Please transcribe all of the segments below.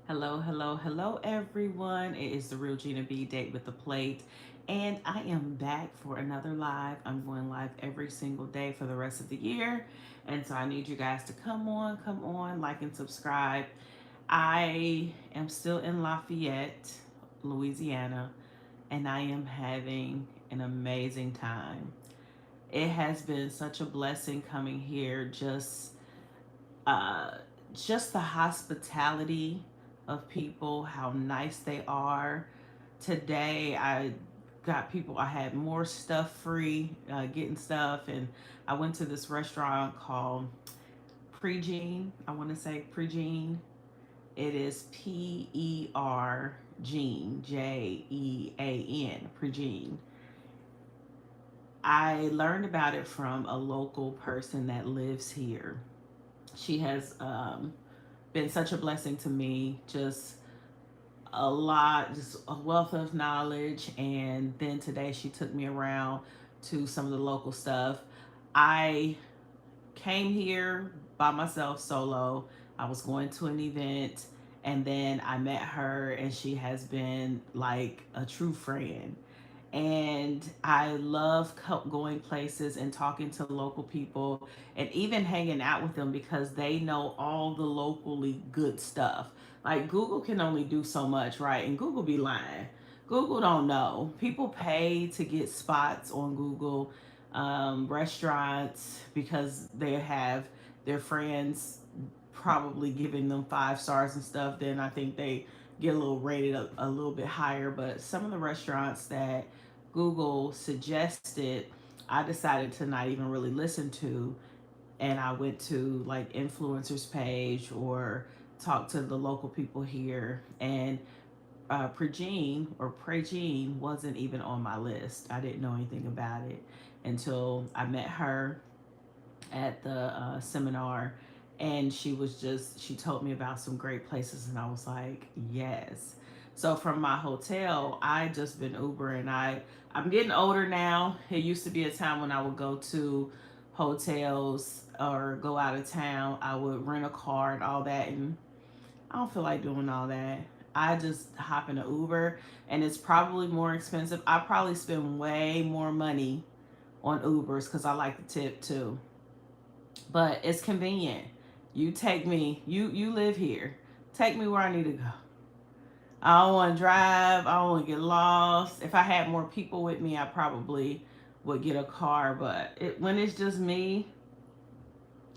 Hello, hello, hello, everyone. It is the Real Gina B, Date with the Plate, and I am back for another live. I'm going live every single day for the rest of the year, and so I need you guys to come on, like and subscribe. I am still in Lafayette, Louisiana, and I am having an amazing time. It has been such a blessing coming here, uh, just the hospitality of people, how nice they are. Today, I had more stuff free, getting stuff, and I went to this restaurant called Pregene. I want to say Pregene. It is Jean, Jean, Pregene. I learned about it from a local person that lives here. She has been such a blessing to me. Just a wealth of knowledge. And then today she took me around to some of the local stuff. I came here by myself solo. I was going to an event and then I met her, and she has been like a true friend. And I love going places and talking to local people and even hanging out with them because they know all the locally good stuff. Like Google can only do so much, right? And Google be lying. Google don't know. People pay to get spots on Google, restaurants, because they have their friends probably giving them 5 stars and stuff. Then I think they get a little rated a little bit higher. But some of the restaurants that Google suggested, I decided to not even really listen to. And I went to like influencers page or talked to the local people here. And Pregene wasn't even on my list. I didn't know anything about it until I met her at the seminar, and she told me about some great places, and I was like, yes. So from my hotel, I just been Ubering. I'm getting older now. It used to be a time when I would go to hotels or go out of town. I would rent a car and all that, and I don't feel like doing all that. I just hop in an Uber, and it's probably more expensive. I probably spend way more money on Ubers because I like the tip too, but it's convenient. You take me. You live here. Take me where I need to go. I don't want to drive. I don't want to get lost. If I had more people with me, I probably would get a car. But when it's just me,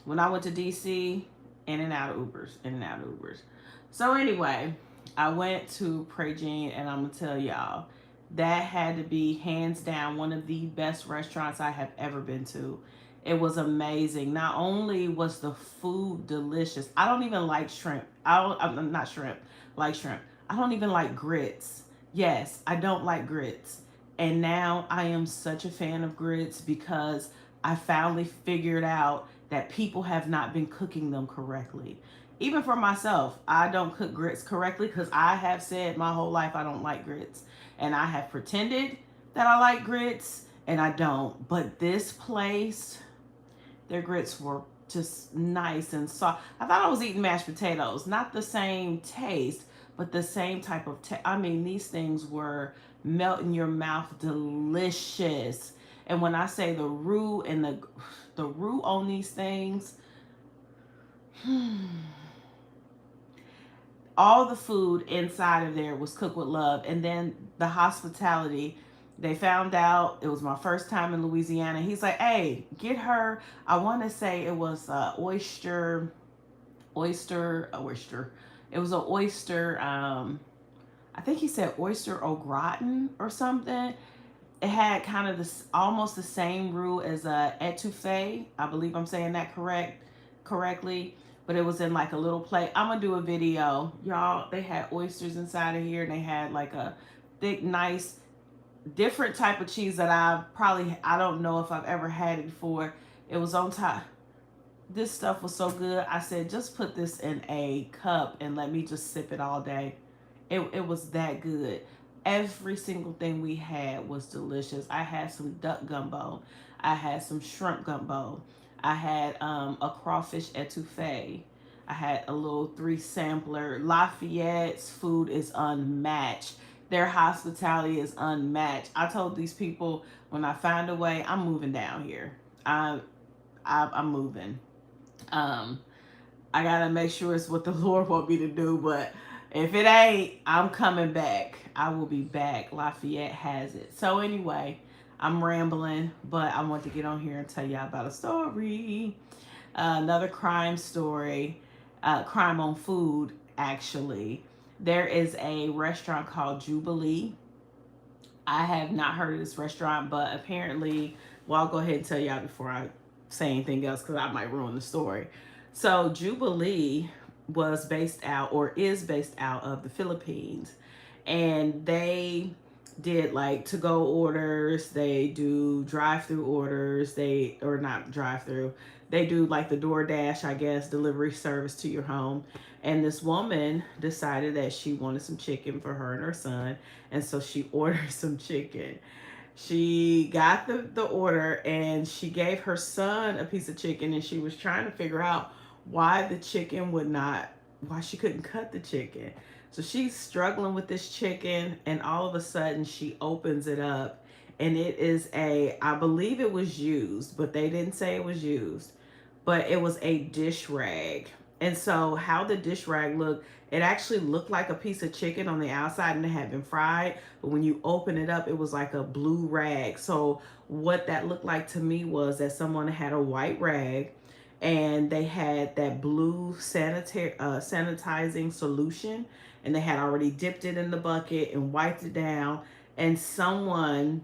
when I went to DC, in and out of Ubers, in and out of Ubers. So anyway, I went to Pregene, and I'm gonna tell y'all that had to be hands down one of the best restaurants I have ever been to. It was amazing. Not only was the food delicious, I don't even like shrimp. I'm not shrimp, like shrimp. I don't even like grits. Yes, I don't like grits. And now I am such a fan of grits because I finally figured out that people have not been cooking them correctly. Even for myself, I don't cook grits correctly because I have said my whole life I don't like grits. And I have pretended that I like grits and I don't. But this place, their grits were just nice and soft. I thought I was eating mashed potatoes. Not the same taste, but the same type of I mean, these things were melt in your mouth delicious. And when I say the roux on these things, all the food inside of there was cooked with love. And then the hospitality, they found out it was my first time in Louisiana. He's like, hey, get her, I want to say it was oyster. It was an oyster, I think he said oyster au gratin or something. It had kind of this almost the same roux as a etouffee. I believe I'm saying that correctly. But it was in like a little plate. I'm gonna do a video, y'all. They had oysters inside of here, and they had like a thick, nice, different type of cheese that I don't know if I've ever had it before. It was on top. This stuff was so good. I said, just put this in a cup and let me just sip it all day. It was that good. Every single thing we had was delicious. I had some duck gumbo. I had some shrimp gumbo. I had a crawfish etouffee. I had a little 3 sampler. Lafayette's food is unmatched. Their hospitality is unmatched. I told these people when I find a way, I'm moving down here. I, I'm moving. Um, I gotta make sure it's what the Lord want me to do. But if it ain't, I'm coming back. I will be back. Lafayette has it. So anyway, I'm rambling, but I want to get on here and tell y'all about a story. Another crime story, crime on food, actually. There is a restaurant called Jubilee. I have not heard of this restaurant, but apparently, well, I'll go ahead and tell y'all before I say anything else because I might ruin the story. So, Jubilee was based out or is based out of the Philippines, and they did like to go orders, they do drive through orders, they or not drive through, they do like the DoorDash, I guess, delivery service to your home. And this woman decided that she wanted some chicken for her and her son, and so she ordered some chicken. She got the order and she gave her son a piece of chicken, and she was trying to figure out why the chicken would not, why she couldn't cut the chicken. So she's struggling with this chicken, and all of a sudden she opens it up, and it is a, I believe it was used, but they didn't say it was used, but it was a dish rag. And so how the dish rag looked, it actually looked like a piece of chicken on the outside and it had been fried, but when you open it up, it was like a blue rag. So what that looked like to me was that someone had a white rag and they had that blue sanitizing solution, and they had already dipped it in the bucket and wiped it down. And someone,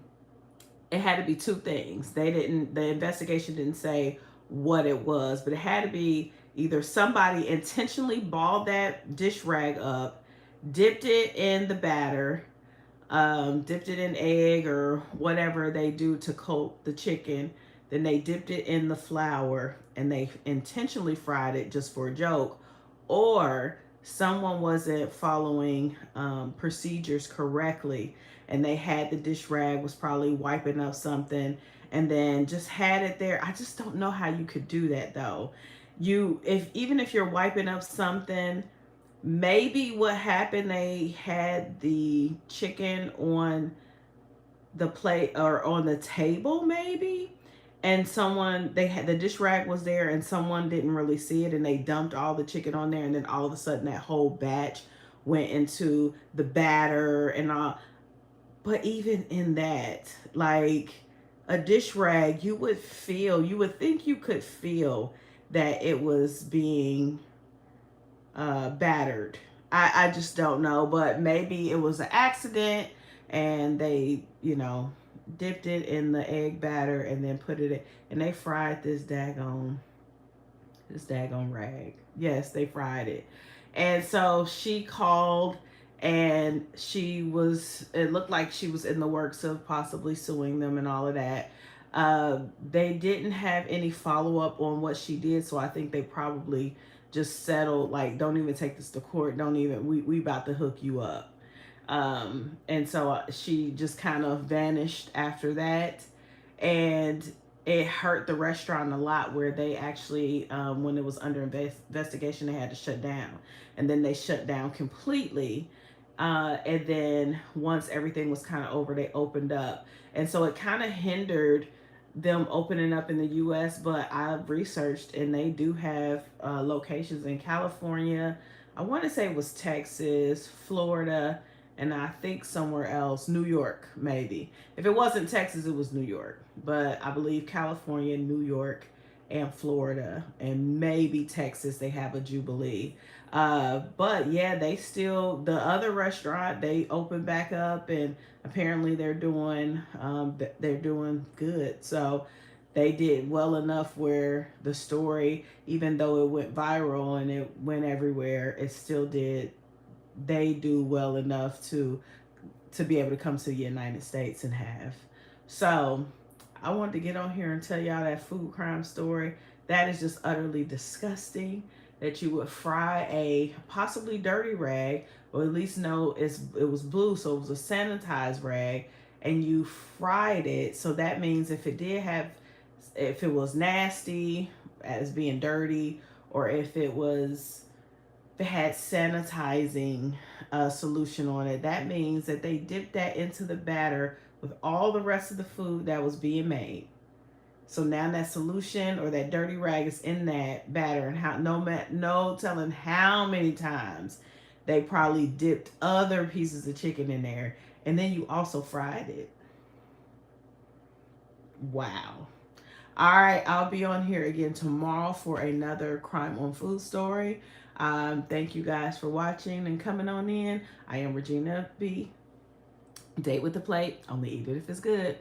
it had to be two things. They didn't, the investigation didn't say what it was, but it had to be either somebody intentionally balled that dish rag up, dipped it in the batter, dipped it in egg or whatever they do to coat the chicken. Then they dipped it in the flour and they intentionally fried it just for a joke, or someone wasn't following procedures correctly, and they had the dish rag, was probably wiping up something and then just had it there. I just don't know how you could do that though. You, if even if you're wiping up something, maybe what happened, they had the chicken on the plate or on the table maybe, and someone, they had the dish rag was there and someone didn't really see it, and they dumped all the chicken on there, and then all of a sudden that whole batch went into the batter and all. But even in that, like a dish rag, you would feel, you would think you could feel that it was being battered. I just don't know, but maybe it was an accident and they, dipped it in the egg batter and then put it in, and they fried this daggone rag. Yes, they fried it. And so she called, and it looked like she was in the works of possibly suing them and all of that. They didn't have any follow up on what she did, so I think they probably just settled, like, don't even take this to court. Don't even, we about to hook you up. And so she just kind of vanished after that. And it hurt the restaurant a lot, where they actually, when it was under investigation, they had to shut down. And then they shut down completely. And then once everything was kind of over, they opened up. And so it kind of hindered them opening up in the US, but I've researched and they do have locations in California. I want to say it was Texas, Florida, and I think somewhere else, New York, maybe. If it wasn't Texas, it was New York. But I believe California, New York, and Florida, and maybe Texas, they have a Jubilee. But yeah, they still, the other restaurant, they opened back up, and apparently they're doing good. So they did well enough where the story, even though it went viral and it went everywhere, it still did, they do well enough to be able to come to the United States and have. So I wanted to get on here and tell y'all that food crime story. That is just utterly disgusting, that you would fry a possibly dirty rag, or at least know it was blue, so it was a sanitized rag, and you fried it. So that means if it was nasty as being dirty, or if it had sanitizing solution on it, that means that they dipped that into the batter with all the rest of the food that was being made. So now that solution or that dirty rag is in that batter, and no telling how many times they probably dipped other pieces of chicken in there, and then you also fried it. Wow. All right, I'll be on here again tomorrow for another Crime on Food story. Thank you guys for watching and coming on in. I am Regina B. Date with the Plate. Only eat it if it's good.